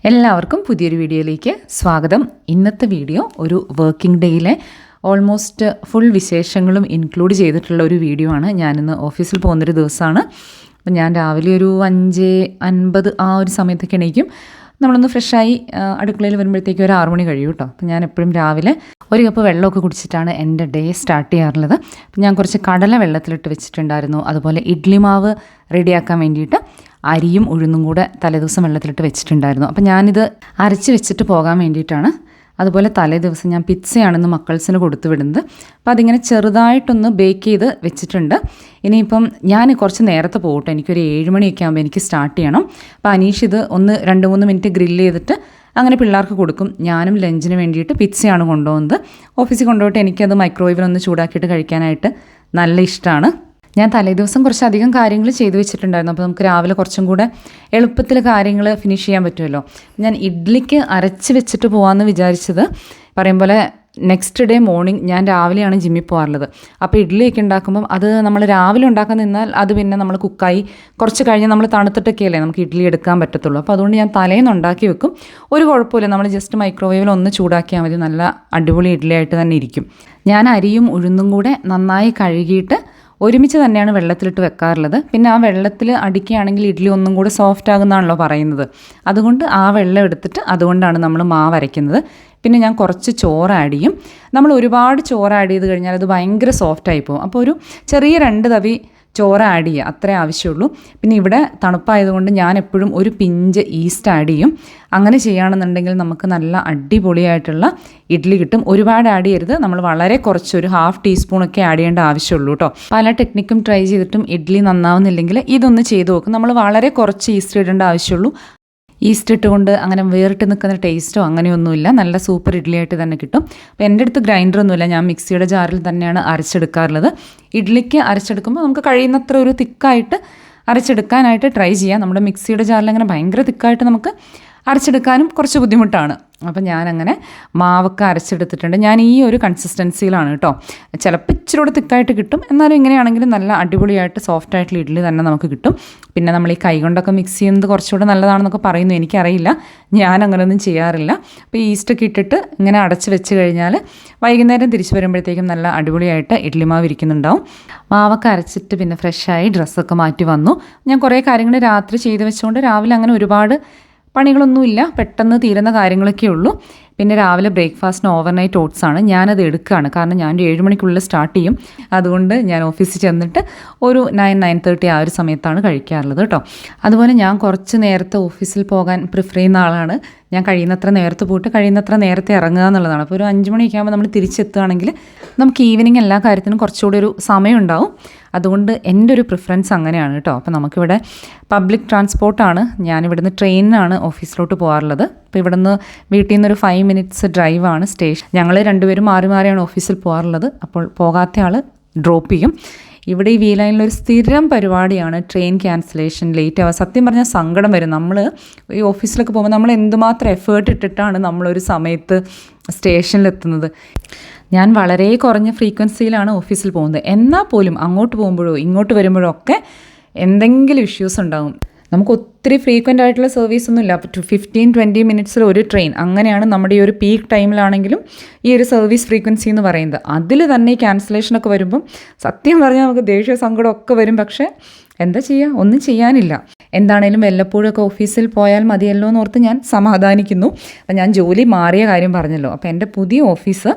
എല്ലാവർക്കും പുതിയൊരു വീഡിയോയിലേക്ക് സ്വാഗതം. ഇന്നത്തെ വീഡിയോ ഒരു വർക്കിംഗ് ഡേയിലെ ഓൾമോസ്റ്റ് ഫുൾ വിശേഷങ്ങളും ഇൻക്ലൂഡ് ചെയ്തിട്ടുള്ള ഒരു വീഡിയോ ആണ്. ഞാനിന്ന് ഓഫീസിൽ പോകുന്നൊരു ദിവസമാണ്. അപ്പം ഞാൻ രാവിലെ ഒരു 5:50 ആ ഒരു സമയത്തൊക്കെ എണീക്കും. നമ്മളൊന്ന് ഫ്രഷായി അടുക്കളയിൽ വരുമ്പോഴത്തേക്കും ഒരു 6 മണി കഴിയും കേട്ടോ. അപ്പം ഞാൻ എപ്പോഴും രാവിലെ ഒരു കപ്പ് വെള്ളമൊക്കെ കുടിച്ചിട്ടാണ് എൻ്റെ ഡേ സ്റ്റാർട്ട് ചെയ്യാറുള്ളത്. അപ്പം ഞാൻ കുറച്ച് കടല വെള്ളത്തിലിട്ട് വെച്ചിട്ടുണ്ടായിരുന്നു. അതുപോലെ ഇഡ്ലി മാവ് റെഡിയാക്കാൻ വേണ്ടിയിട്ട് അരിയും ഉഴുന്നും കൂടെ തലേദിവസം വെള്ളത്തിലിട്ട് വെച്ചിട്ടുണ്ടായിരുന്നു. അപ്പം ഞാനിത് അരച്ച് വെച്ചിട്ട് പോകാൻ വേണ്ടിയിട്ടാണ്. അതുപോലെ തലേ ദിവസം ഞാൻ പിസ്സയാണെന്ന് മക്കൾസിന് കൊടുത്തു വിടുന്നത്. അപ്പോൾ അതിങ്ങനെ ചെറുതായിട്ടൊന്ന് ബേക്ക് ചെയ്ത് വെച്ചിട്ടുണ്ട്. ഇനിയിപ്പം ഞാൻ കുറച്ച് നേരത്തെ പോകട്ടെ, എനിക്കൊരു 7 മണിയൊക്കെ ആകുമ്പോൾ എനിക്ക് സ്റ്റാർട്ട് ചെയ്യണം. അപ്പോൾ അനീഷ് ഇത് ഒന്ന് 2-3 മിനിറ്റ് ഗ്രില്ല് ചെയ്തിട്ട് അങ്ങനെ പിള്ളേർക്ക് കൊടുക്കും. ഞാനും ലഞ്ചിന് വേണ്ടിയിട്ട് പിസ്സയാണ് കൊണ്ടുപോകുന്നത്. ഓഫീസിൽ കൊണ്ടുപോയിട്ട് എനിക്കത് മൈക്രോവേവിലൊന്ന് ചൂടാക്കിയിട്ട് കഴിക്കാനായിട്ട് നല്ല ഇഷ്ടമാണ്. ഞാൻ തലേ ദിവസം കുറച്ചധികം കാര്യങ്ങൾ ചെയ്തു വെച്ചിട്ടുണ്ടായിരുന്നു. അപ്പോൾ നമുക്ക് രാവിലെ കുറച്ചും കൂടെ എളുപ്പത്തിൽ കാര്യങ്ങൾ ഫിനിഷ് ചെയ്യാൻ പറ്റുമല്ലോ. ഞാൻ ഇഡ്ഡലിക്ക് അരച്ച് വെച്ചിട്ട് പോകാമെന്ന് വിചാരിച്ചത്, പറയും പോലെ നെക്സ്റ്റ് ഡേ മോർണിംഗ് ഞാൻ രാവിലെയാണ് ജിമ്മിൽ പോകാറുള്ളത്. അപ്പോൾ ഇഡ്ഡലിയൊക്കെ ഉണ്ടാക്കുമ്പം അത് നമ്മൾ രാവിലെ ഉണ്ടാക്കാൻ നിന്നാൽ അത് പിന്നെ നമ്മൾ കുക്കായി കുറച്ച് കഴിഞ്ഞ് നമ്മൾ തണുത്തിട്ടൊക്കെയല്ലേ നമുക്ക് ഇഡ്ഡലി എടുക്കാൻ പറ്റത്തുള്ളൂ. അപ്പോൾ അതുകൊണ്ട് ഞാൻ തലേന്ന് ഉണ്ടാക്കി വെക്കും. ഒരു കുഴപ്പമില്ല, നമ്മൾ ജസ്റ്റ് മൈക്രോവേവിൽ ഒന്ന് ചൂടാക്കിയാൽ മതി, നല്ല അടിപൊളി ഇഡ്ഡലി ആയിട്ട് തന്നെ ഇരിക്കും. ഞാൻ അരിയും ഉഴുന്നും കൂടെ നന്നായി കഴുകിയിട്ട് ഒരുമിച്ച് തന്നെയാണ് വെള്ളത്തിലിട്ട് വെക്കാറുള്ളത്. പിന്നെ ആ വെള്ളത്തിൽ അടിക്കുകയാണെങ്കിൽ ഇഡ്ഡലി ഒന്നും കൂടെ സോഫ്റ്റ് ആകുന്നതാണല്ലോ പറയുന്നത്. അതുകൊണ്ട് ആ വെള്ളം എടുത്തിട്ട് അതുകൊണ്ടാണ് നമ്മൾ മാവ് അരയ്ക്കുന്നത്. പിന്നെ ഞാൻ കുറച്ച് ചോറ് ആഡ് ചെയ്യും. നമ്മൾ ഒരുപാട് ചോറ് ആഡ് ചെയ്ത് കഴിഞ്ഞാൽ അത് ഭയങ്കര സോഫ്റ്റായി പോകും. അപ്പോൾ ഒരു ചെറിയ 2 തവി ചോറ് ആഡ് ചെയ്യുക, അത്രേ ആവശ്യമുള്ളൂ. പിന്നെ ഇവിടെ തണുപ്പായതുകൊണ്ട് ഞാൻ എപ്പോഴും ഒരു പിഞ്ച് ഈസ്റ്റ് ആഡ് ചെയ്യും. അങ്ങനെ ചെയ്യുകയാണെന്നുണ്ടെങ്കിൽ നമുക്ക് നല്ല അടിപൊളിയായിട്ടുള്ള ഇഡ്ഡലി കിട്ടും. ഒരുപാട് ആഡ് ചെയ്യരുത്, നമ്മൾ വളരെ കുറച്ച് ഒരു 1/2 ടീസ്പൂണൊക്കെ ആഡ് ചെയ്യേണ്ട ആവശ്യമുള്ളൂ കേട്ടോ. പല ടെക്നിക്കും ട്രൈ ചെയ്തിട്ടും ഇഡ്ഡലി നന്നാവുന്നില്ലെങ്കിൽ ഇതൊന്ന് ചെയ്ത് നോക്കും. നമ്മൾ വളരെ കുറച്ച് ഈസ്റ്റ് ഇടേണ്ട ആവശ്യമുള്ളൂ. ഈസ്റ്റ് ഇട്ടുകൊണ്ട് അങ്ങനെ വേറിട്ട് നിൽക്കുന്ന ടേസ്റ്റോ അങ്ങനെയൊന്നുമില്ല. നല്ല സൂപ്പർ ഇഡ്ഡലി ആയിട്ട് തന്നെ കിട്ടും. അപ്പോൾ എൻ്റെ അടുത്ത് ഗ്രൈൻഡറൊന്നുമില്ല, ഞാൻ മിക്സിയുടെ ജാറിൽ തന്നെയാണ് അരച്ചെടുക്കാറുള്ളത്. ഇഡ്ഡലിക്ക് അരച്ചെടുക്കുമ്പോൾ നമുക്ക് കഴിയുന്നത്ര ഒരു തിക്കായിട്ട് അരച്ചെടുക്കാനായിട്ട് ട്രൈ ചെയ്യാം. നമ്മുടെ മിക്സിയുടെ ജാറിൽ അങ്ങനെ ഭയങ്കര തിക്കായിട്ട് നമുക്ക് അരച്ചെടുക്കാനും കുറച്ച് ബുദ്ധിമുട്ടാണ്. അപ്പം ഞാനങ്ങനെ മാവൊക്കെ അരച്ചെടുത്തിട്ടുണ്ട്. ഞാൻ ഈ ഒരു കൺസിസ്റ്റൻസിയിലാണ് കേട്ടോ. ചിലപ്പോൾ ഇച്ചിരി കൂടെ തിക്കായിട്ട് കിട്ടും, എന്നാലും ഇങ്ങനെയാണെങ്കിലും നല്ല അടിപൊളിയായിട്ട് സോഫ്റ്റ് ആയിട്ടുള്ള ഇഡ്ഡലി തന്നെ നമുക്ക് കിട്ടും. പിന്നെ നമ്മൾ ഈ കൈ കൊണ്ടൊക്കെ മിക്സ് ചെയ്യുന്നത് കുറച്ചുകൂടെ നല്ലതാണെന്നൊക്കെ പറയുന്നു, എനിക്കറിയില്ല, ഞാൻ അങ്ങനെയൊന്നും ചെയ്യാറില്ല. അപ്പോൾ ഈസ്റ്റൊക്കെ ഇട്ടിട്ട് ഇങ്ങനെ അടച്ച് വെച്ച് കഴിഞ്ഞാൽ വൈകുന്നേരം തിരിച്ച് വരുമ്പോഴത്തേക്കും നല്ല അടിപൊളിയായിട്ട് ഇഡ്ഡലി മാവ് ഇരിക്കുന്നുണ്ടാവും. മാവൊക്കെ അരച്ചിട്ട് പിന്നെ ഫ്രഷായി ഡ്രസ്സൊക്കെ മാറ്റി വന്നു. ഞാൻ കുറേ കാര്യങ്ങൾ രാത്രി ചെയ്ത് വെച്ചുകൊണ്ട് രാവിലെ അങ്ങനെ ഒരുപാട് പണികളൊന്നുമില്ല, പെട്ടെന്ന് തീരുന്ന കാര്യങ്ങളൊക്കെ ഉള്ളൂ. പിന്നെ രാവിലെ ബ്രേക്ക്ഫാസ്റ്റിന് ഓവർനൈറ്റ് ഓട്സ് ആണ്. ഞാനത് എടുക്കുകയാണ്, കാരണം ഞാൻ 7 മണിക്കുള്ളിൽ സ്റ്റാർട്ട് ചെയ്യും. അതുകൊണ്ട് ഞാൻ ഓഫീസിൽ ചെന്നിട്ട് ഒരു 9-9:30 ആ ഒരു സമയത്താണ് കഴിക്കാറുള്ളത് കേട്ടോ. അതുപോലെ ഞാൻ കുറച്ച് നേരത്തെ ഓഫീസിൽ പോകാൻ പ്രിഫർ ചെയ്യുന്ന ആളാണ്. ഞാൻ കഴിയുന്നത്ര നേരത്തെ പോയിട്ട് കഴിയുന്നത്ര നേരത്തെ ഇറങ്ങുക എന്നുള്ളതാണ്. അപ്പോൾ ഒരു 5 മണിയൊക്കെ ആകുമ്പോൾ നമ്മൾ തിരിച്ചെത്തുകയാണെങ്കിൽ നമുക്ക് ഈവനിങ് എല്ലാ കാര്യത്തിനും കുറച്ചുകൂടി ഒരു സമയം ഉണ്ടാവും. അതുകൊണ്ട് എൻ്റെ ഒരു പ്രിഫറൻസ് അങ്ങനെയാണ് കേട്ടോ. അപ്പോൾ നമുക്കിവിടെ പബ്ലിക് ട്രാൻസ്പോർട്ടാണ്. ഞാനിവിടുന്ന് ട്രെയിനിനാണ് ഓഫീസിലോട്ട് പോകാറുള്ളത്. അപ്പോൾ ഇവിടുന്ന് വീട്ടിൽ നിന്നൊരു 5 മിനിറ്റ്സ് ഡ്രൈവാണ് സ്റ്റേഷൻ. ഞങ്ങൾ രണ്ടുപേരും മാറി മാറിയാണ് ഓഫീസിൽ പോകാറുള്ളത്. അപ്പോൾ പോകാത്ത ആൾ ഡ്രോപ്പ് ചെയ്യും. ഇവിടെ ഈ വി ലൈനിലൊരു സ്ഥിരം പരിപാടിയാണ് ട്രെയിൻ ക്യാൻസലേഷൻ, ലേറ്റ് ആവുക. സത്യം പറഞ്ഞാൽ സങ്കടം വരും. നമ്മൾ ഈ ഓഫീസിലൊക്കെ പോകുമ്പോൾ നമ്മൾ എന്തുമാത്രം എഫേർട്ട് ഇട്ടിട്ടാണ് നമ്മളൊരു സമയത്ത് സ്റ്റേഷനിലെത്തുന്നത്. ഞാൻ വളരെ കുറഞ്ഞ ഫ്രീക്വൻസിയിലാണ് ഓഫീസിൽ പോകുന്നത്. എന്നാൽ പോലും അങ്ങോട്ട് പോകുമ്പോഴോ ഇങ്ങോട്ട് വരുമ്പോഴോ ഒക്കെ എന്തെങ്കിലും ഇഷ്യൂസ് ഉണ്ടാകും. നമുക്ക് ഒത്തിരി ഫ്രീക്വൻ്റ് ആയിട്ടുള്ള സർവീസ് ഒന്നുമില്ല. അപ്പോൾ 15-20 മിനിറ്റ്സിൽ ഒരു ട്രെയിൻ, അങ്ങനെയാണ് നമ്മുടെ ഈ ഒരു പീക്ക് ടൈമിലാണെങ്കിലും ഈ ഒരു സർവീസ് ഫ്രീക്വൻസി എന്ന് പറയുന്നത്. അതിൽ തന്നെ ഈ ക്യാൻസലേഷനൊക്കെ വരുമ്പം സത്യം പറഞ്ഞാൽ നമുക്ക് ദേഷ്യ സങ്കടമൊക്കെ വരും. പക്ഷേ എന്താ ചെയ്യുക, ഒന്നും ചെയ്യാനില്ല. എന്താണേലും വല്ലപ്പോഴൊക്കെ ഓഫീസിൽ പോയാൽ മതിയല്ലോ എന്നോർത്ത് ഞാൻ സമാധാനിക്കുന്നു. അപ്പം ഞാൻ ജോലി മാറിയ കാര്യം പറഞ്ഞല്ലോ. അപ്പോൾ എൻ്റെ പുതിയ ഓഫീസ്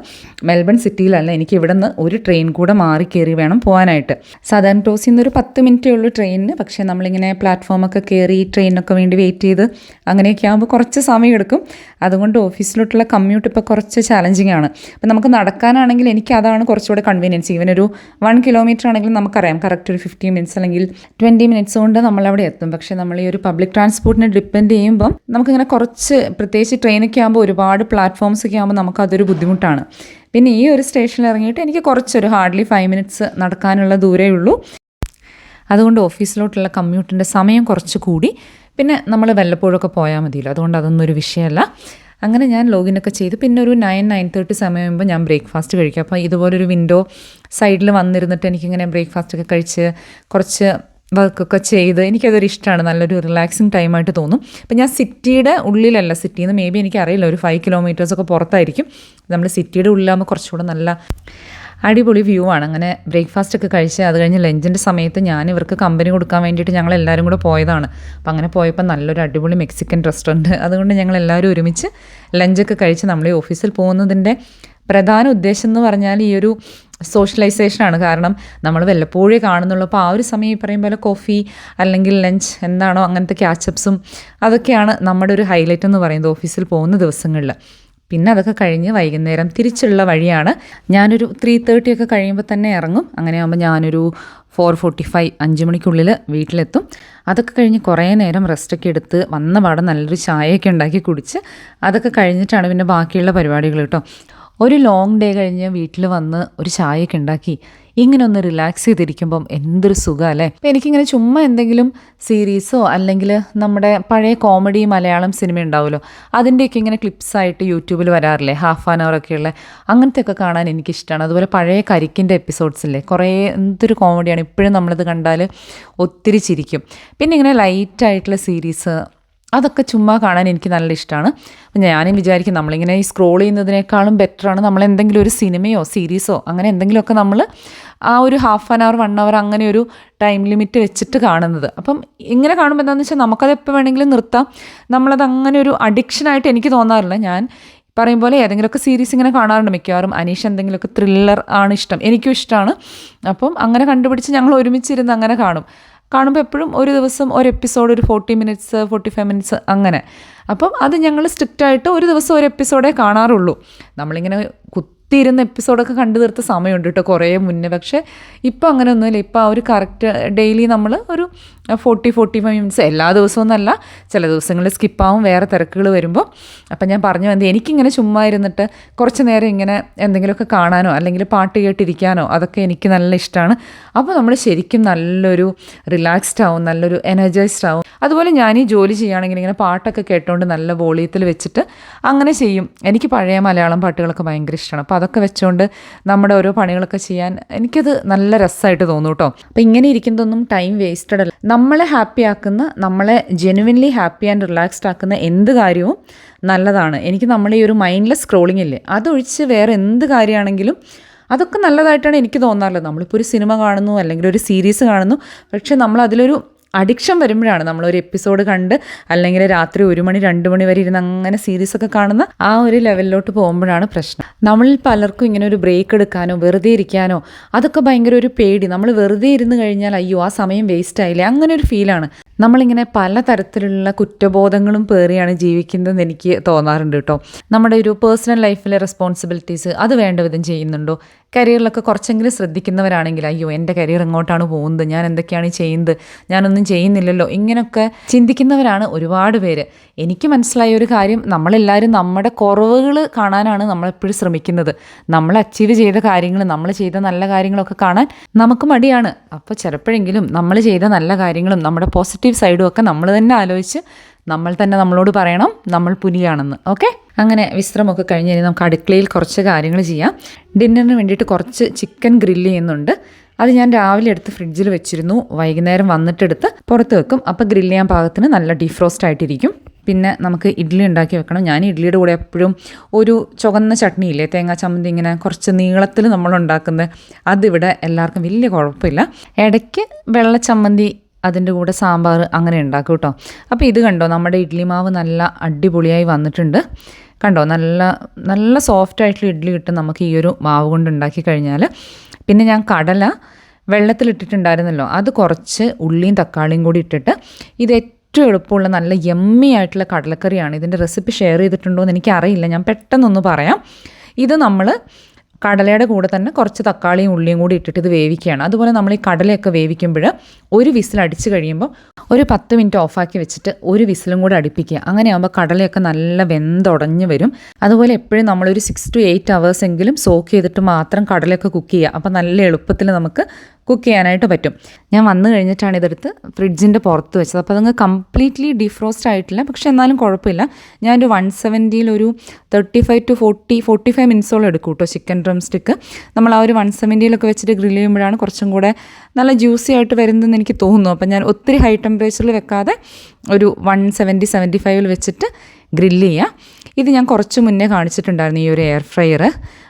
മെൽബൺ സിറ്റിയിലല്ല, എനിക്ക് ഇവിടെ നിന്ന് ഒരു ട്രെയിൻ കൂടെ മാറി കയറി വേണം പോകാനായിട്ട്. സദേൺ ക്രോസിൽ നിന്നൊരു 10 മിനിറ്റേ ഉള്ളൂ ട്രെയിനിന്. പക്ഷേ നമ്മളിങ്ങനെ പ്ലാറ്റ്ഫോമൊക്കെ കയറി ട്രെയിനൊക്കെ വേണ്ടി വെയിറ്റ് ചെയ്ത് അങ്ങനെയൊക്കെ ആകുമ്പോൾ കുറച്ച് സമയം എടുക്കും. അതുകൊണ്ട് ഓഫീസിലോട്ടുള്ള കമ്മ്യൂട്ട് ഇപ്പോൾ കുറച്ച് ചാലഞ്ചിങ് ആണ്. അപ്പം നമുക്ക് നടക്കാനാണെങ്കിൽ എനിക്ക് അതാണ് കുറച്ചുകൂടെ കൺവീനിയൻസ്. ഈവൻ ഒരു 1 കിലോമീറ്റർ ആണെങ്കിലും നമുക്കറിയാം കറക്റ്റ് ഒരു 15 മിനിറ്റ്സ് അല്ലെങ്കിൽ 20 മിനിറ്റ്സ് കൊണ്ട് നമ്മളവിടെ എത്തും. പക്ഷേ നമ്മൾ ഈ ഒരു പബ്ലിക് ട്രാൻസ്പോർട്ടിനെ ഡിപ്പെൻഡ് ചെയ്യുമ്പം നമുക്കിങ്ങനെ കുറച്ച്, പ്രത്യേകിച്ച് ട്രെയിനൊക്കെ ആകുമ്പോൾ ഒരുപാട് പ്ലാറ്റ്ഫോംസ് ഒക്കെ ആകുമ്പോൾ നമുക്കതൊരു ബുദ്ധിമുട്ടാണ്. പിന്നെ ഈ ഒരു സ്റ്റേഷനിൽ ഇറങ്ങിയിട്ട് എനിക്ക് കുറച്ചൊരു ഹാർഡ്ലി 5 മിനിറ്റ്സ് നടക്കാനുള്ള ദൂരേ ഉള്ളൂ. അതുകൊണ്ട് ഓഫീസിലോട്ടുള്ള കമ്മ്യൂട്ടിൻ്റെ സമയം കുറച്ച് കൂടി. പിന്നെ നമ്മൾ വല്ലപ്പോഴൊക്കെ പോയാൽ മതിയല്ലോ, അതുകൊണ്ട് അതൊന്നും ഒരു വിഷയമല്ല. അങ്ങനെ ഞാൻ ലോഗിനൊക്കെ ചെയ്ത് പിന്നെ ഒരു 9-9:30 സമയമാകുമ്പോൾ ഞാൻ ബ്രേക്ക്ഫാസ്റ്റ് കഴിക്കും. അപ്പോൾ ഇതുപോലൊരു വിൻഡോ സൈഡിൽ വന്നിരുന്നിട്ട് എനിക്കിങ്ങനെ ബ്രേക്ക്ഫാസ്റ്റൊക്കെ കഴിച്ച് കുറച്ച് വർക്കൊക്കെ ചെയ്ത് എനിക്കതൊരു ഇഷ്ടമാണ്. നല്ലൊരു റിലാക്സിങ് ടൈമായിട്ട് തോന്നും. അപ്പം ഞാൻ സിറ്റിയുടെ ഉള്ളിലല്ല, സിറ്റിയിൽ നിന്ന് മേ ബി എനിക്കറിയില്ല, ഒരു 5 കിലോമീറ്റേഴ്സൊക്കെ പുറത്തായിരിക്കും. നമ്മൾ സിറ്റിയുടെ ഉള്ളിലാകുമ്പോൾ കുറച്ചുകൂടെ നല്ല അടിപൊളി വ്യൂ ആണ്. അങ്ങനെ ബ്രേക്ക്ഫാസ്റ്റ് ഒക്കെ കഴിച്ച് അത് കഴിഞ്ഞ് ലഞ്ചിൻ്റെ സമയത്ത് ഞാൻ ഇവർക്ക് കമ്പനി കൊടുക്കാൻ വേണ്ടിയിട്ട് ഞങ്ങൾ എല്ലാവരും കൂടെ പോയതാണ്. അപ്പം അങ്ങനെ പോയപ്പോൾ നല്ലൊരു അടിപൊളി മെക്സിക്കൻ റെസ്റ്റോറൻറ്റ്, അതുകൊണ്ട് ഞങ്ങൾ എല്ലാവരും ഒരുമിച്ച് ലഞ്ചൊക്കെ കഴിച്ച് നമ്മൾ ഈ ഓഫീസിൽ പോകുന്നതിൻ്റെ പ്രധാന ഉദ്ദേശം എന്ന് പറഞ്ഞാൽ ഈ ഒരു സോഷ്യലൈസേഷനാണ്. കാരണം നമ്മൾ വല്ലപ്പോഴേ കാണുന്നുള്ളൂ. അപ്പോൾ ആ ഒരു സമയം ഈ പറയും പോലെ കോഫി അല്ലെങ്കിൽ ലഞ്ച് എന്താണോ അങ്ങനത്തെ ക്യാച്ചപ്സും അതൊക്കെയാണ് നമ്മുടെ ഒരു ഹൈലൈറ്റ് എന്ന് പറയുന്നത് ഓഫീസിൽ പോകുന്ന ദിവസങ്ങളിൽ. പിന്നെ അതൊക്കെ കഴിഞ്ഞ് വൈകുന്നേരം തിരിച്ചുള്ള വഴിയാണ്. ഞാനൊരു 3:30 ഒക്കെ കഴിയുമ്പോൾ തന്നെ ഇറങ്ങും. അങ്ങനെയാകുമ്പോൾ ഞാനൊരു 4:45 5 മണിക്കുള്ളിൽ വീട്ടിലെത്തും. അതൊക്കെ കഴിഞ്ഞ് കുറേ നേരം റെസ്റ്റൊക്കെ എടുത്ത് വന്ന പാടെ നല്ലൊരു ചായയൊക്കെ ഉണ്ടാക്കി കുടിച്ച് അതൊക്കെ കഴിഞ്ഞിട്ടാണ് പിന്നെ ബാക്കിയുള്ള പരിപാടികൾ കേട്ടോ. ഒരു ലോങ് ഡേ കഴിഞ്ഞ് വീട്ടിൽ വന്ന് ഒരു ചായയൊക്കെ ഉണ്ടാക്കി ഇങ്ങനെ ഒന്ന് റിലാക്സ് ചെയ്തിരിക്കുമ്പം എന്തൊരു സുഖം അല്ലേ. അപ്പോൾ എനിക്കിങ്ങനെ ചുമ്മാ എന്തെങ്കിലും സീരീസോ അല്ലെങ്കിൽ നമ്മുടെ പഴയ കോമഡി മലയാളം സിനിമ ഉണ്ടാവുമല്ലോ, അതിൻ്റെയൊക്കെ ഇങ്ങനെ ക്ലിപ്സായിട്ട് യൂട്യൂബിൽ വരാറില്ലേ, ഹാഫ് ആൻ അവർ ഒക്കെയുള്ള, അങ്ങനത്തെയൊക്കെ കാണാൻ എനിക്കിഷ്ടമാണ്. അതുപോലെ പഴയ കരിക്കിൻ്റെ എപ്പിസോഡ്സില്ലേ, കുറേ എന്തൊരു കോമഡിയാണ്, ഇപ്പോഴും നമ്മളത് കണ്ടാൽ ഒത്തിരി ചിരിക്കും. പിന്നെ ഇങ്ങനെ ലൈറ്റായിട്ടുള്ള സീരീസ് അതൊക്കെ ചുമ്മാ കാണാൻ എനിക്ക് നല്ല ഇഷ്ടമാണ്. അപ്പം ഞാനും വിചാരിക്കും നമ്മളിങ്ങനെ ഈ സ്ക്രോൾ ചെയ്യുന്നതിനേക്കാളും ബെറ്ററാണ് നമ്മൾ എന്തെങ്കിലും ഒരു സിനിമയോ സീരീസോ അങ്ങനെ എന്തെങ്കിലുമൊക്കെ നമ്മൾ ആ ഒരു ഹാഫ് ആൻ അവർ 1 അവർ അങ്ങനെ ഒരു ടൈം ലിമിറ്റ് വെച്ചിട്ട് കാണുന്നത്. അപ്പം ഇങ്ങനെ കാണുമ്പോൾ എന്താണെന്ന് വെച്ചാൽ നമുക്കത് എപ്പോൾ വേണമെങ്കിലും നിർത്താം. നമ്മളത് അങ്ങനെ ഒരു അഡിക്ഷനായിട്ട് എനിക്ക് തോന്നാറില്ല. ഞാൻ പറയും പോലെ ഏതെങ്കിലുമൊക്കെ സീരീസ് ഇങ്ങനെ കാണാറുണ്ട്. മിക്കവാറും അനീഷ് എന്തെങ്കിലുമൊക്കെ ത്രില്ലർ ആണ് ഇഷ്ടം, എനിക്കും ഇഷ്ടമാണ്. അപ്പം അങ്ങനെ കണ്ടുപിടിച്ച് ഞങ്ങൾ ഒരുമിച്ചിരുന്ന് അങ്ങനെ കാണുമ്പോൾ എപ്പോഴും ഒരു ദിവസം ഒരു എപ്പിസോഡ് ഒരു 40 മിനിറ്റ്സ് 45 മിനിറ്റ്സ് അങ്ങനെ. അപ്പം അത് ഞങ്ങൾ സ്ട്രിക്റ്റായിട്ട് ഒരു ദിവസം ഒരു എപ്പിസോഡേ കാണാറുള്ളൂ. നമ്മളിങ്ങനെ കുത്തിയിരുന്ന എപ്പിസോഡൊക്കെ കണ്ടു തീർത്ത സമയമുണ്ട് കേട്ടോ കുറേ മുന്നേ. പക്ഷേ ഇപ്പോൾ അങ്ങനെ ഒന്നുമില്ല. ഇപ്പോൾ ആ ഒരു കറക്റ്റ് ഡെയിലി നമ്മൾ ഒരു 40-45 മിനിറ്റ്സ്, എല്ലാ ദിവസവും എന്നല്ല, ചില ദിവസങ്ങളിൽ സ്കിപ്പാവും വേറെ തിരക്കുകൾ വരുമ്പോൾ. അപ്പം ഞാൻ പറഞ്ഞു വന്നത് എനിക്കിങ്ങനെ ചുമ്മാ ഇരുന്നിട്ട് കുറച്ച് നേരം ഇങ്ങനെ എന്തെങ്കിലുമൊക്കെ കാണാനോ അല്ലെങ്കിൽ പാട്ട് കേട്ടിരിക്കാനോ അതൊക്കെ എനിക്ക് നല്ല ഇഷ്ടമാണ്. അപ്പോൾ നമ്മൾ ശരിക്കും നല്ലൊരു റിലാക്സ്ഡ് ആവും, നല്ലൊരു എനർജൈസ്ഡ് ആവും. അതുപോലെ ഞാൻ ഈ ജോലി ചെയ്യുകയാണെങ്കിൽ ഇങ്ങനെ പാട്ടൊക്കെ കേട്ടുകൊണ്ട് നല്ല വോളിയത്തിൽ വെച്ചിട്ട് അങ്ങനെ ചെയ്യും. എനിക്ക് പഴയ മലയാളം പാട്ടുകളൊക്കെ ഭയങ്കര ഇഷ്ടമാണ്. അപ്പോൾ അതൊക്കെ വെച്ചുകൊണ്ട് നമ്മുടെ ഓരോ പണികളൊക്കെ ചെയ്യാൻ എനിക്കത് നല്ല രസമായിട്ട് തോന്നും കേട്ടോ. അപ്പോൾ ഇങ്ങനെ ഇരിക്കുന്നതൊന്നും ടൈം വേസ്റ്റഡ് അല്ല. നമ്മളെ ഹാപ്പി ആക്കുന്ന, നമ്മളെ ജെനുവിൻലി ഹാപ്പി ആൻഡ് റിലാക്സ്ഡ് ആക്കുന്ന എന്ത് കാര്യവും നല്ലതാണ്. എനിക്ക് നമ്മുടെ ഈ ഒരു മൈൻഡ്ലെസ് സ്ക്രോളിംഗ് ഇല്ലേ, അതൊഴിച്ച് വേറെ എന്ത് കാര്യമാണെങ്കിലും അതൊക്കെ നല്ലതായിട്ടാണ് എനിക്ക് തോന്നാറുള്ളത്. നമ്മളിപ്പോൾ ഒരു സിനിമ കാണുന്നു അല്ലെങ്കിൽ ഒരു സീരീസ് കാണുന്നു, പക്ഷേ നമ്മൾ അതിലൊരു അഡിക്ഷൻ വരുമ്പോഴാണ് നമ്മളൊരു എപ്പിസോഡ് കണ്ട് അല്ലെങ്കിൽ രാത്രി 1 മണി 2 മണി വരെ ഇരുന്ന് അങ്ങനെ സീരീസൊക്കെ കാണുന്ന ആ ഒരു ലെവലിലോട്ട് പോകുമ്പോഴാണ് പ്രശ്നം. നമ്മളിൽ പലർക്കും ഇങ്ങനെ ഒരു ബ്രേക്ക് എടുക്കാനോ വെറുതെ ഇരിക്കാനോ അതൊക്കെ ഭയങ്കര ഒരു പേടി. നമ്മൾ വെറുതെ ഇരുന്ന് കഴിഞ്ഞാൽ അയ്യോ ആ സമയം വേസ്റ്റ് ആയില്ലേ, അങ്ങനെ ഒരു ഫീലാണ്. നമ്മളിങ്ങനെ പലതരത്തിലുള്ള കുറ്റബോധങ്ങളും പേറിയാണ് ജീവിക്കുന്നതെന്ന് എനിക്ക് തോന്നാറുണ്ട് കേട്ടോ. നമ്മുടെ ഒരു പേഴ്സണൽ ലൈഫിലെ റെസ്പോൺസിബിലിറ്റീസ് അത് വേണ്ട വിധം ചെയ്യുന്നുണ്ടോ, കരിയറിലൊക്കെ കുറച്ചെങ്കിലും ശ്രദ്ധിക്കുന്നവരാണെങ്കിൽ അയ്യോ എൻ്റെ കരിയർ എങ്ങോട്ടാണ് പോകുന്നത്, ഞാൻ എന്തൊക്കെയാണ് ചെയ്യുന്നത്, ഞാനൊന്നും ചെയ്യുന്നില്ലല്ലോ, ഇങ്ങനെയൊക്കെ ചിന്തിക്കുന്നവരാണ് ഒരുപാട് പേര്. എനിക്ക് മനസ്സിലായ ഒരു കാര്യം, നമ്മളെല്ലാവരും നമ്മുടെ കുറവുകൾ കാണാനാണ് നമ്മളെപ്പോഴും ശ്രമിക്കുന്നത്. നമ്മൾ അച്ചീവ് ചെയ്ത കാര്യങ്ങൾ, നമ്മൾ ചെയ്ത നല്ല കാര്യങ്ങളൊക്കെ കാണാൻ നമുക്ക് മടിയാണ്. അപ്പോൾ ചിലപ്പോഴെങ്കിലും നമ്മൾ ചെയ്ത നല്ല കാര്യങ്ങളും നമ്മുടെ പോസിറ്റീവ് സൈഡും ഒക്കെ നമ്മൾ തന്നെ ആലോചിച്ച് നമ്മൾ തന്നെ നമ്മളോട് പറയണം നമ്മൾ പുലിയാണെന്ന്. ഓക്കെ, അങ്ങനെ വിശ്രമമൊക്കെ കഴിഞ്ഞ് കഴിഞ്ഞാൽ നമുക്ക് അടുക്കളയിൽ കുറച്ച് കാര്യങ്ങൾ ചെയ്യാം. ഡിന്നറിന് വേണ്ടിയിട്ട് കുറച്ച് ചിക്കൻ ഗ്രില്ല് ചെയ്യുന്നുണ്ട്. അത് ഞാൻ രാവിലെ എടുത്ത് ഫ്രിഡ്ജിൽ വെച്ചിരുന്നു, വൈകുന്നേരം വന്നിട്ടെടുത്ത് പുറത്ത് വെക്കും. അപ്പോൾ ഗ്രില്ല് ചെയ്യാൻ പാകത്തിന് നല്ല ഡീഫ്രോസ്റ്റ് ആയിട്ടിരിക്കും. പിന്നെ നമുക്ക് ഇഡ്ഡലി ഉണ്ടാക്കി വെക്കണം. ഞാൻ ഇഡ്ഡലിയുടെ കൂടെ എപ്പോഴും ഒരു ചുവന്ന ചട്നി ഇല്ലേ, തേങ്ങാ ചമ്മന്തി, ഇങ്ങനെ കുറച്ച് നീളത്തിൽ നമ്മളുണ്ടാക്കുന്നത്, അതിവിടെ എല്ലാവർക്കും വലിയ കുഴപ്പമില്ല. ഇടയ്ക്ക് വെള്ള ചമ്മന്തി, അതിൻ്റെ കൂടെ സാമ്പാർ അങ്ങനെ ഉണ്ടാക്കും കേട്ടോ. അപ്പോൾ ഇത് കണ്ടോ, നമ്മുടെ ഇഡ്ഡലി മാവ് നല്ല അടിപൊളിയായി വന്നിട്ടുണ്ട്. കണ്ടോ, നല്ല നല്ല സോഫ്റ്റായിട്ടുള്ള ഇഡ്ഡലി കിട്ടും നമുക്ക് ഈ ഒരു മാവ് കൊണ്ട് ഉണ്ടാക്കി കഴിഞ്ഞാൽ. പിന്നെ ഞാൻ കടല വെള്ളത്തിലിട്ടിട്ടുണ്ടായിരുന്നല്ലോ, അത് കുറച്ച് ഉള്ളിയും തക്കാളിയും കൂടി ഇട്ടിട്ട്, ഇത് ഏറ്റവും എളുപ്പമുള്ള നല്ല യമ്മി ആയിട്ടുള്ള കടലക്കറിയാണ്. ഇതിൻ്റെ റെസിപ്പി ഷെയർ ചെയ്തിട്ടുണ്ടോ എന്ന് എനിക്കറിയില്ല, ഞാൻ പെട്ടെന്നൊന്ന് പറയാം. ഇത് നമ്മൾ കടലയുടെ കൂടെ തന്നെ കുറച്ച് തക്കാളിയും ഉള്ളിയും കൂടി ഇട്ടിട്ട് ഇത് വേവിക്കുകയാണ്. അതുപോലെ നമ്മൾ ഈ കടലയൊക്കെ വേവിക്കുമ്പോൾ ഒരു വിസിൽ അടിച്ച് കഴിയുമ്പോൾ ഒരു 10 മിനിറ്റ് ഓഫാക്കി വെച്ചിട്ട് ഒരു വിസിലും കൂടെ അടുപ്പിക്കുക. അങ്ങനെയാകുമ്പോൾ കടലയൊക്കെ നല്ല വെന്തുടഞ്ഞ് വരും. അതുപോലെ എപ്പോഴും നമ്മളൊരു 6 to 8 hours എങ്കിലും സോക്ക് ചെയ്തിട്ട് മാത്രം കടലയൊക്കെ കുക്ക് ചെയ്യുക. അപ്പോൾ നല്ല എളുപ്പത്തിൽ നമുക്ക് കുക്ക് ചെയ്യാനായിട്ട് പറ്റും. ഞാൻ വന്നു കഴിഞ്ഞിട്ടാണ് ഇതെടുത്ത് ഫ്രിഡ്ജിൻ്റെ പുറത്ത് വെച്ചത്. അപ്പോൾ അതങ്ങ് കംപ്ലീറ്റ്ലി ഡീഫ്രോസ്റ്റ് ആയിട്ടില്ല, പക്ഷേ എന്നാലും കുഴപ്പമില്ല. ഞാനൊരു 170 ഒരു 35 to 45 മിനിറ്റ്സോളം എടുക്കും കേട്ടോ ചിക്കൻ ഡ്രം സ്റ്റിക്ക്. നമ്മൾ ആ ഒരു 170 വെച്ചിട്ട് ഗ്രില്ല് ചെയ്യുമ്പോഴാണ് കുറച്ചും കൂടെ നല്ല ജ്യൂസി ആയിട്ട് വരുന്നതെന്ന് എനിക്ക് തോന്നുന്നു. അപ്പം ഞാൻ ഒത്തിരി ഹൈ ടെമ്പറേച്ചറിൽ വെക്കാതെ ഒരു 170-75 വെച്ചിട്ട് ഗ്രില്ല് ചെയ്യുക. ഇത് ഞാൻ കുറച്ച് മുന്നേ കാണിച്ചിട്ടുണ്ടായിരുന്നു ഈ ഒരു എയർ ഫ്രയർ.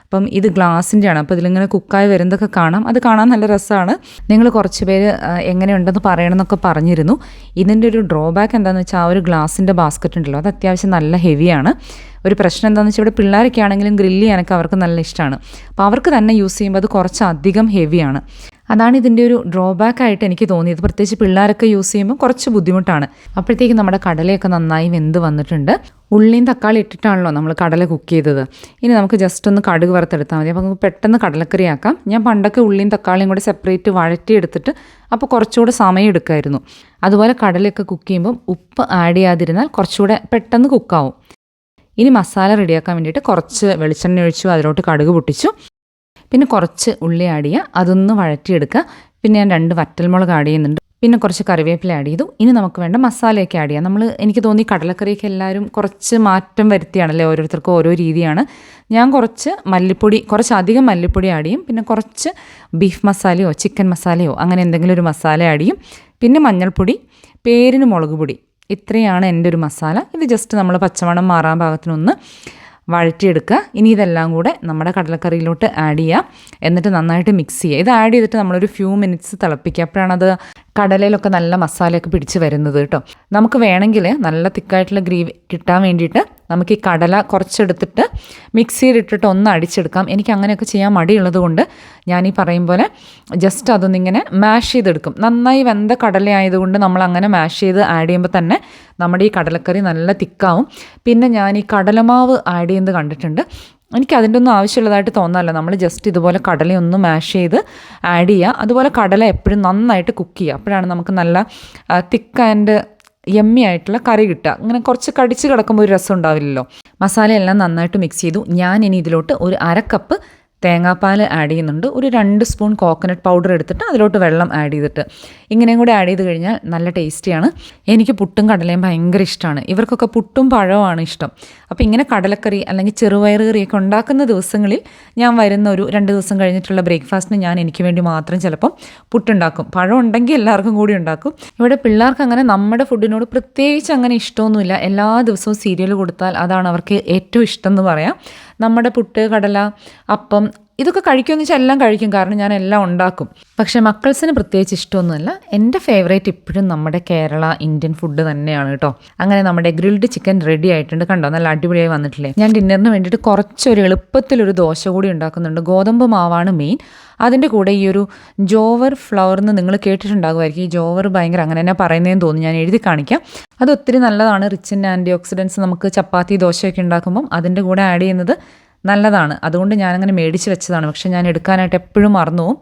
അപ്പം ഇത് ഗ്ലാസിൻ്റെയാണ്. അപ്പോൾ ഇതിലിങ്ങനെ കുക്കായി വരുന്നതൊക്കെ കാണാം. അത് കാണാൻ നല്ല രസമാണ്. നിങ്ങൾ കുറച്ച് പേര് എങ്ങനെയുണ്ടെന്ന് പറയണമെന്നൊക്കെ പറഞ്ഞിരുന്നു. ഇതിൻ്റെ ഒരു ഡ്രോബാക്ക് എന്താണെന്ന് വെച്ചാൽ ആ ഒരു ഗ്ലാസിൻ്റെ ബാസ്ക്കറ്റ് ഉണ്ടല്ലോ, അത് അത്യാവശ്യം നല്ല ഹെവിയാണ്. ഒരു പ്രശ്നം എന്താണെന്ന് വെച്ചാൽ ഇവിടെ പിള്ളേരൊക്കെ ആണെങ്കിലും ഗ്രില്ല് ചെയ്യാനൊക്കെ അവർക്ക് നല്ല ഇഷ്ടമാണ്. അപ്പോൾ അവർക്ക് തന്നെ യൂസ് ചെയ്യുമ്പോൾ അത് കുറച്ചധികം ഹെവിയാണ്. അതാണ് ഇതിൻ്റെ ഒരു ഡ്രോബാക്ക് ആയിട്ട് എനിക്ക് തോന്നിയത്. പ്രത്യേകിച്ച് പിള്ളേരൊക്കെ യൂസ് ചെയ്യുമ്പോൾ കുറച്ച് ബുദ്ധിമുട്ടാണ്. അപ്പോഴത്തേക്കും നമ്മുടെ കടലയൊക്കെ നന്നായി വെന്ത് വന്നിട്ടുണ്ട്. ഉള്ളിയും തക്കാളി ഇട്ടിട്ടാണല്ലോ നമ്മൾ കടല കുക്ക് ചെയ്തത്. ഇനി നമുക്ക് ജസ്റ്റ് ഒന്ന് കടുക് വറുത്തെടുത്താൽ മതി. അപ്പോൾ നമുക്ക് പെട്ടെന്ന് കടലക്കറി ആക്കാം. ഞാൻ പണ്ടൊക്കെ ഉള്ളിയും തക്കാളിയും കൂടെ സെപ്പറേറ്റ് വഴറ്റിയെടുത്തിട്ട് അപ്പോൾ കുറച്ചുകൂടെ സമയം എടുക്കുമായിരുന്നു. അതുപോലെ കടലയൊക്കെ കുക്ക് ചെയ്യുമ്പം ഉപ്പ് ആഡ് ചെയ്യാതിരുന്നാൽ കുറച്ചുകൂടെ പെട്ടെന്ന് കുക്കാവും. ഇനി മസാല റെഡിയാക്കാൻ വേണ്ടിയിട്ട് കുറച്ച് വെളിച്ചെണ്ണ ഒഴിച്ചു, അതിലോട്ട് കടുക് പൊട്ടിച്ചു, പിന്നെ കുറച്ച് ഉള്ളി ആഡ് ചെയ്യുക, അതൊന്ന് വഴറ്റിയെടുക്കുക. പിന്നെ ഞാൻ 2 വറ്റൽമുളക് ആഡ് ചെയ്യുന്നുണ്ട്, പിന്നെ കുറച്ച് കറിവേപ്പില ആഡ് ചെയ്തു. ഇനി നമുക്ക് വേണ്ട മസാലയൊക്കെ ആഡ് ചെയ്യാം. എനിക്ക് തോന്നി കടലക്കറിയൊക്കെ എല്ലാവരും കുറച്ച് മാറ്റം വരുത്തിയാണല്ലേ, ഓരോരുത്തർക്കും ഓരോ രീതിയാണ്. ഞാൻ കുറച്ചധികം മല്ലിപ്പൊടി ആഡ് ചെയ്യും, പിന്നെ കുറച്ച് ബീഫ് മസാലയോ ചിക്കൻ മസാലയോ അങ്ങനെ എന്തെങ്കിലും ഒരു മസാല ആഡ് ചെയ്യും. പിന്നെ മഞ്ഞൾപ്പൊടി, പേരിന് മുളക് പൊടി, ഇത്രയാണ് എൻ്റെ ഒരു മസാല. ഇത് ജസ്റ്റ് നമ്മൾ പച്ചമണം മാറാൻ പാകത്തിനൊന്ന് വഴറ്റിയെടുക്കുക. ഇനി ഇതെല്ലാം കൂടെ നമ്മുടെ കടലക്കറിയിലോട്ട് ആഡ് ചെയ്യുക. എന്നിട്ട് നന്നായിട്ട് മിക്സ് ചെയ്യുക. ഇത് ആഡ് ചെയ്തിട്ട് നമ്മളൊരു ഫ്യൂ മിനിറ്റ്സ് തിളപ്പിക്കുക. അപ്പോഴാണത് കടലയിലൊക്കെ നല്ല മസാലയൊക്കെ പിടിച്ച് വരുന്നത് കേട്ടോ. നമുക്ക് വേണമെങ്കിൽ നല്ല തിക്കായിട്ടുള്ള ഗ്രേവി കിട്ടാൻ വേണ്ടിയിട്ട് നമുക്ക് ഈ കടല കുറച്ചെടുത്തിട്ട് മിക്സിയിലിട്ടിട്ട് ഒന്ന് അടിച്ചെടുക്കാം. എനിക്ക് അങ്ങനെയൊക്കെ ചെയ്യാൻ മടിയുള്ളത് കൊണ്ട് ഞാൻ ഈ പറയും പോലെ ജസ്റ്റ് അതൊന്നിങ്ങനെ മാഷ് ചെയ്തെടുക്കും. നന്നായി വെന്ത കടലയായതുകൊണ്ട് നമ്മൾ അങ്ങനെ മാഷ് ചെയ്ത് ആഡ് ചെയ്യുമ്പോൾ തന്നെ നമ്മുടെ ഈ കടലക്കറി നല്ല തിക്കാവും. പിന്നെ ഞാൻ ഈ കടലമാവ് ആഡ് ചെയ്യുന്നത് കണ്ടിട്ടുണ്ട്. എനിക്ക് അതിൻ്റെ ഒന്നും ആവശ്യമുള്ളതായിട്ട് തോന്നാറില്ല. നമ്മൾ ജസ്റ്റ് ഇതുപോലെ കടലയൊന്ന് മാഷ് ചെയ്ത് ആഡ് ചെയ്യുക. അതുപോലെ കടല എപ്പോഴും നന്നായിട്ട് കുക്ക് ചെയ്യുക. അപ്പോഴാണ് നമുക്ക് നല്ല തിക്ക് ആൻഡ് യമ്മി ആയിട്ടുള്ള കറി കിട്ടുക. അങ്ങനെ കുറച്ച് കടിച്ച് കിടക്കുമ്പോൾ ഒരു രസം ഉണ്ടാവില്ലല്ലോ. മസാലയെല്ലാം നന്നായിട്ട് മിക്സ് ചെയ്തു. ഞാൻ ഇനി ഇതിലോട്ട് ഒരു 1/2 കപ്പ് തേങ്ങാപ്പാൽ ആഡ് ചെയ്യുന്നുണ്ട്. ഒരു 2 സ്പൂൺ കോക്കനട്ട് പൗഡർ എടുത്തിട്ട് അതിലോട്ട് വെള്ളം ആഡ് ചെയ്തിട്ട് ഇങ്ങനെയും കൂടെ ആഡ് ചെയ്ത് കഴിഞ്ഞാൽ നല്ല ടേസ്റ്റിയാണ്. എനിക്ക് പുട്ടും കടലയും ഭയങ്കര ഇഷ്ടമാണ്. ഇവർക്കൊക്കെ പുട്ടും പഴവുമാണ് ഇഷ്ടം. അപ്പോൾ ഇങ്ങനെ കടലക്കറി അല്ലെങ്കിൽ ചെറുപയർ കറിയൊക്കെ ഉണ്ടാക്കുന്ന ദിവസങ്ങളിൽ ഞാൻ വരുന്ന ഒരു 2 ദിവസം കഴിഞ്ഞിട്ടുള്ള ബ്രേക്ക്ഫാസ്റ്റിന് ഞാൻ എനിക്ക് വേണ്ടി മാത്രം ചിലപ്പം പുട്ടുണ്ടാക്കും. പഴം ഉണ്ടെങ്കിൽ എല്ലാവർക്കും കൂടി ഉണ്ടാക്കും. ഇവിടെ പിള്ളേർക്ക് അങ്ങനെ നമ്മുടെ ഫുഡിനോട് പ്രത്യേകിച്ച് അങ്ങനെ ഇഷ്ടമൊന്നുമില്ല. എല്ലാ ദിവസവും സീരിയൽ കൊടുത്താൽ അതാണ് അവർക്ക് ഏറ്റവും ഇഷ്ടം എന്ന് പറയാം. നമ്മുടെ പുട്ട്, കടല, അപ്പം ഇതൊക്കെ കഴിക്കുമെന്ന് വെച്ചാൽ എല്ലാം കഴിക്കും, കാരണം ഞാൻ എല്ലാം ഉണ്ടാക്കും. പക്ഷേ മക്കൾസിന് പ്രത്യേകിച്ച് ഇഷ്ടമൊന്നുമല്ല. എൻ്റെ ഫേവറേറ്റ് ഇപ്പോഴും നമ്മുടെ കേരള ഇന്ത്യൻ ഫുഡ് തന്നെയാണ് കേട്ടോ. അങ്ങനെ നമ്മുടെ ഗ്രിൽഡ് ചിക്കൻ റെഡി ആയിട്ടുണ്ട്. കണ്ടോ, നല്ല അടിപൊളിയായി വന്നിട്ടില്ലേ. ഞാൻ ഡിന്നറിന് വേണ്ടിയിട്ട് കുറച്ചൊരു എളുപ്പത്തിലൊരു ദോശ കൂടി ഉണ്ടാക്കുന്നുണ്ട്. ഗോതമ്പ് മാവാണ് മെയിൻ. അതിൻ്റെ കൂടെ ഈ ഒരു ജോവർ ഫ്ലവർ എന്ന് നിങ്ങൾ കേട്ടിട്ടുണ്ടാകുമായിരിക്കും. ഈ ജോവർ ഭയങ്കര അങ്ങനെ തന്നെ പറയുന്നതെന്ന് തോന്നുന്നു. ഞാൻ എഴുതി കാണിക്കാം. അത് ഒത്തിരി നല്ലതാണ്. Rich in antioxidants. നമുക്ക് ചപ്പാത്തി ദോശയൊക്കെ ഉണ്ടാക്കുമ്പം അതിൻ്റെ കൂടെ ആഡ് ചെയ്യുന്നത് നല്ലതാണ്. അതുകൊണ്ട് ഞാനങ്ങനെ മേടിച്ച് വെച്ചതാണ്. പക്ഷേ ഞാൻ എടുക്കാനായിട്ട് എപ്പോഴും മറന്നു പോകും.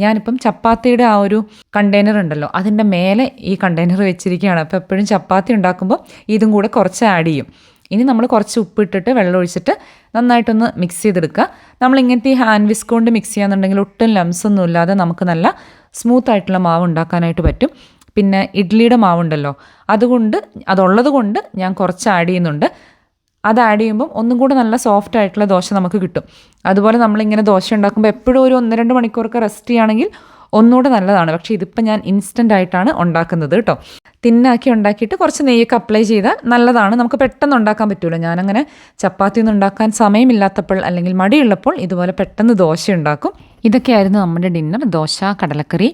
ഞാനിപ്പം ചപ്പാത്തിയുടെ ആ ഒരു കണ്ടെയ്നർ ഉണ്ടല്ലോ, അതിൻ്റെ മേലെ ഈ കണ്ടെയ്നർ വെച്ചിരിക്കുകയാണ്. അപ്പോൾ എപ്പോഴും ചപ്പാത്തി ഉണ്ടാക്കുമ്പോൾ ഇതും കൂടെ കുറച്ച് ആഡ് ചെയ്യും. ഇനി നമ്മൾ കുറച്ച് ഉപ്പിട്ടിട്ട് വെള്ളം ഒഴിച്ചിട്ട് നന്നായിട്ടൊന്ന് മിക്സ് ചെയ്തെടുക്കുക. നമ്മളിങ്ങനത്തെ ഈ ഹാൻഡ് വിസ്ക് കൊണ്ട് മിക്സ് ചെയ്യാന്നുണ്ടെങ്കിൽ ഒട്ടും ലംസൊന്നും ഇല്ലാതെ നമുക്ക് നല്ല സ്മൂത്തായിട്ടുള്ള മാവ് ഉണ്ടാക്കാനായിട്ട് പറ്റും. പിന്നെ ഇഡ്ഡലിയുടെ മാവുണ്ടല്ലോ, അതുള്ളത് കൊണ്ട് ഞാൻ കുറച്ച് ആഡ് ചെയ്യുന്നുണ്ട്. അത് ആഡ് ചെയ്യുമ്പം ഒന്നും കൂടെ നല്ല സോഫ്റ്റ് ആയിട്ടുള്ള ദോശ നമുക്ക് കിട്ടും. അതുപോലെ നമ്മളിങ്ങനെ ദോശ ഉണ്ടാക്കുമ്പോൾ എപ്പോഴും ഒരു 1-2 മണിക്കൂറൊക്കെ റെസ്റ്റ് ചെയ്യുകയാണെങ്കിൽ ഒന്നുകൂടെ നല്ലതാണ്. പക്ഷേ ഇതിപ്പോൾ ഞാൻ ഇൻസ്റ്റൻ്റ് ആയിട്ടാണ് ഉണ്ടാക്കുന്നത് കേട്ടോ. തിന്നാക്കി ഉണ്ടാക്കിയിട്ട് കുറച്ച് നെയ്യൊക്കെ അപ്ലൈ ചെയ്താൽ നല്ലതാണ്. നമുക്ക് പെട്ടെന്ന് ഉണ്ടാക്കാൻ പറ്റുമല്ലോ. ഞാനങ്ങനെ ചപ്പാത്തി ഒന്നും ഉണ്ടാക്കാൻ സമയമില്ലാത്തപ്പോൾ അല്ലെങ്കിൽ മടിയുള്ളപ്പോൾ ഇതുപോലെ പെട്ടെന്ന് ദോശ ഉണ്ടാക്കും. ഇതൊക്കെയായിരുന്നു നമ്മുടെ ഡിന്നർ. ദോശ, കടലക്കറി,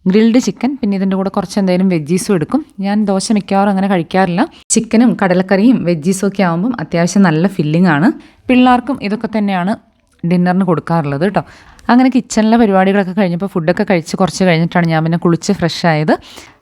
ഗ്രിൽഡ് ചിക്കൻ, പിന്നെ ഇതിൻ്റെ കൂടെ കുറച്ച് എന്തെങ്കിലും വെജീസും എടുക്കും. ഞാൻ ദോശ മിക്കവാറും അങ്ങനെ കഴിക്കാറില്ല. ചിക്കനും കടലക്കറിയും വെജീസും ഒക്കെ ആകുമ്പം അത്യാവശ്യം നല്ല ഫില്ലിംഗ് ആണ്. പിള്ളേർക്കും ഇതൊക്കെ തന്നെയാണ് ഡിന്നറിന് കൊടുക്കാറുള്ളത് കേട്ടോ. അങ്ങനെ കിച്ചണിലെ പരിപാടികളൊക്കെ കഴിഞ്ഞപ്പോൾ ഫുഡൊക്കെ കഴിച്ച് കുറച്ച് കഴിഞ്ഞിട്ടാണ് ഞാൻ പിന്നെ കുളിച്ച് ഫ്രഷ് ആയത്.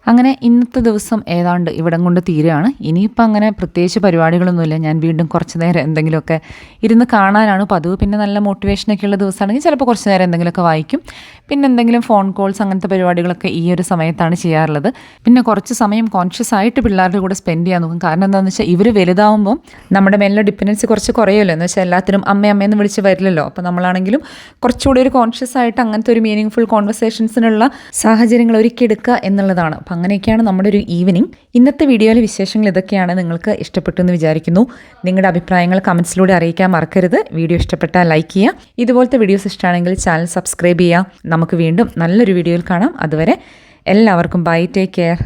അങ്ങനെ ഇന്നത്തെ ദിവസം ഏതാണ്ട് ഇവിടം കൊണ്ട് തീരുകയാണ്. ഇനിയിപ്പോൾ അങ്ങനെ പ്രത്യേകിച്ച് പരിപാടികളൊന്നുമില്ല. ഞാൻ വീണ്ടും കുറച്ച് നേരം എന്തെങ്കിലുമൊക്കെ ഇരുന്ന് കാണാനാണ് പതിവ്. പിന്നെ നല്ല മോട്ടിവേഷനൊക്കെ ഉള്ള ദിവസമാണെങ്കിൽ ചിലപ്പോൾ കുറച്ച് നേരം എന്തെങ്കിലുമൊക്കെ വായിക്കും. പിന്നെ എന്തെങ്കിലും ഫോൺ കോൾസ് അങ്ങനത്തെ പരിപാടികളൊക്കെ ഈ ഒരു സമയത്താണ് ചെയ്യാറുള്ളത്. പിന്നെ കുറച്ച് സമയം കോൺഷ്യസ് ആയിട്ട് പിള്ളേരുടെ കൂടെ സ്പെൻഡ് ചെയ്യാൻ നോക്കും. കാരണം എന്താണെന്ന് വെച്ചാൽ ഇവർ വലുതാവുമ്പം നമ്മുടെ മേലുള്ള ഡിപ്പെൻഡൻസി കുറച്ച് കുറയുമല്ലോ. എന്ന് വെച്ചാൽ എല്ലാത്തിനും അമ്മയെന്ന് വിളിച്ച് വരില്ലല്ലോ. അപ്പോൾ നമ്മളാണെങ്കിലും കുറച്ചുകൂടി ഒരു കോൺഷ്യസ് ആയിട്ട് അങ്ങനത്തെ ഒരു മീനിങ് ഫുൾ കോൺവെർസേഷൻസിനുള്ള സാഹചര്യങ്ങൾ ഒരുക്കിയെടുക്കുക എന്നുള്ളതാണ്. അപ്പം അങ്ങനെയൊക്കെയാണ് നമ്മുടെ ഒരു ഈവനിങ്. ഇന്നത്തെ വീഡിയോയിലെ വിശേഷങ്ങൾ ഇതൊക്കെയാണ്. നിങ്ങൾക്ക് ഇഷ്ടപ്പെട്ടു എന്ന് വിചാരിക്കുന്നു. നിങ്ങളുടെ അഭിപ്രായങ്ങൾ കമൻസിലൂടെ അറിയിക്കാൻ മറക്കരുത്. വീഡിയോ ഇഷ്ടപ്പെട്ടാൽ ലൈക്ക് ചെയ്യുക. ഇതുപോലത്തെ വീഡിയോസ് ഇഷ്ടമാണെങ്കിൽ ചാനൽ സബ്സ്ക്രൈബ് ചെയ്യുക. നമുക്ക് വീണ്ടും നല്ലൊരു വീഡിയോയിൽ കാണാം. അതുവരെ എല്ലാവർക്കും ബൈ, ടേക്ക് കെയർ.